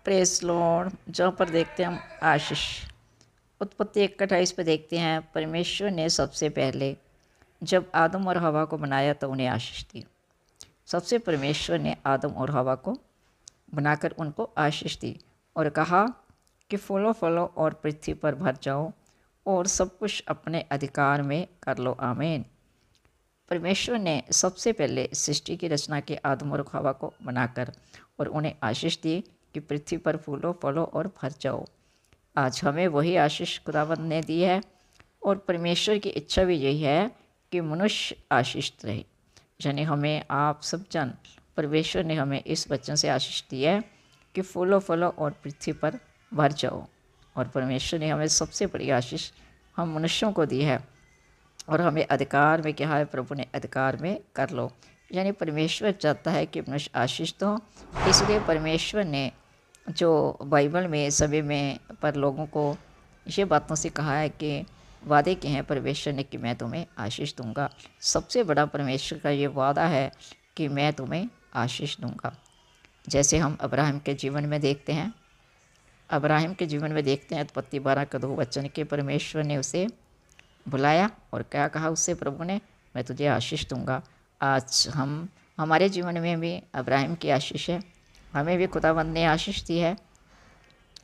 Press Lord. जहाँ पर देखते हैं हम आशीष, उत्पत्ति 1:28 पे देखते हैं, परमेश्वर ने सबसे पहले जब आदम और हवा को बनाया तो उन्हें आशीष दी। सबसे परमेश्वर ने आदम और हवा को बनाकर उनको आशीष दी और कहा कि फूलो फलो और पृथ्वी पर भर जाओ और सब कुछ अपने अधिकार में कर लो। आमीन। परमेश्वर ने सबसे पहले सृष्टि की रचना के आदम और हवा को बनाकर और उन्हें आशीष दी कि पृथ्वी पर फूलो फलो और भर जाओ। आज हमें वही आशीष खुदावंद ने दी है और परमेश्वर की इच्छा भी यही है कि मनुष्य आशीषित रहे। यानी हमें आप सब जन, परमेश्वर ने हमें इस वचन से आशीष दी है कि फूलो फलो और पृथ्वी पर भर जाओ। और परमेश्वर ने हमें सबसे बड़ी आशीष हम मनुष्यों को दी है और हमें अधिकार में क्या है, प्रभु ने अधिकार में कर लो। यानी परमेश्वर चाहता है कि मनुष्य आशीष हो। इसलिए परमेश्वर ने जो बाइबल में सभी में पर लोगों को ये बातों से कहा है कि वादे किए हैं परमेश्वर ने कि मैं तुम्हें आशीष दूंगा। सबसे बड़ा परमेश्वर का ये वादा है कि मैं तुम्हें आशीष दूंगा। जैसे हम अब्राहम के जीवन में देखते हैं, उत्पत्ति 12:2 के परमेश्वर ने उसे बुलाया और क्या कहा उससे प्रभु ने, मैं तुझे आशीष दूंगा। आज हमारे जीवन में भी अब्राहम की आशीष है, हमें भी खुदावंद ने आशीष दी है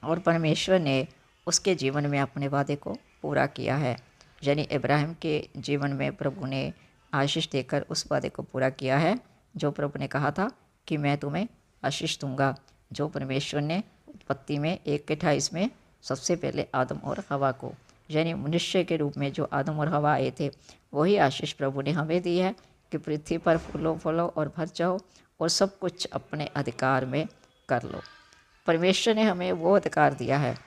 और परमेश्वर ने उसके जीवन में अपने वादे को पूरा किया है। यानी इब्राहिम के जीवन में प्रभु ने आशीष देकर उस वादे को पूरा किया है जो प्रभु ने कहा था कि मैं तुम्हें आशीष दूंगा। जो परमेश्वर ने उत्पत्ति में 1:28 में सबसे पहले आदम और हवा को, यानी मनुष्य के रूप में जो आदम और हवा आए थे, वही आशीष प्रभु ने हमें दी है कि पृथ्वी पर फूलो फलो और भर जाओ और सब कुछ अपने अधिकार में कर लो। परमेश्वर ने हमें वो अधिकार दिया है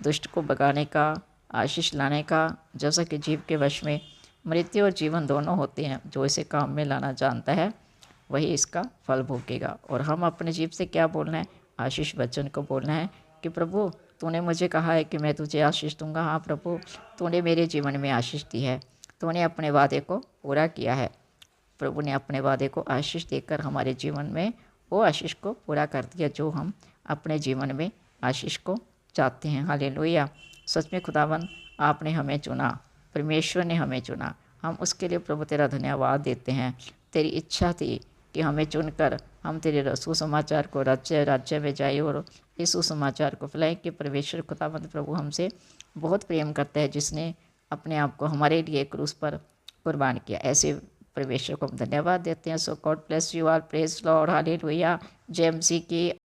दुष्ट को भगाने का, आशीष लाने का। जैसा कि जीव के वश में मृत्यु और जीवन दोनों होते हैं, जो इसे काम में लाना जानता है वही इसका फल भोगेगा। और हम अपने जीव से क्या बोलना है, आशीष वचन को बोलना है कि प्रभु तूने मुझे कहा है कि मैं तुझे आशीष दूंगा। हाँ प्रभु, तूने मेरे जीवन में आशीष दी है, तूने अपने वादे को पूरा किया है। प्रभु ने अपने वादे को आशीष देकर हमारे जीवन में वो आशीष को पूरा कर दिया जो हम अपने जीवन में आशीष को चाहते हैं। हालेलुया। सच में खुदावन आपने हमें चुना, परमेश्वर ने हमें चुना। हम उसके लिए प्रभु तेरा धन्यवाद देते हैं। तेरी इच्छा थी कि हमें चुनकर हम तेरे सुसमाचार को राज्य राज्य में जाए और इस सुसमाचार को फैलाएं कि परमेश्वर खुदावंद प्रभु हमसे बहुत प्रेम करता है, जिसने अपने आप को हमारे लिए क्रूस पर कुर्बान किया। ऐसे परमेश्वर को हम धन्यवाद देते हैं। So God bless you all. Praise Lord. Hallelujah. जय मसीह की।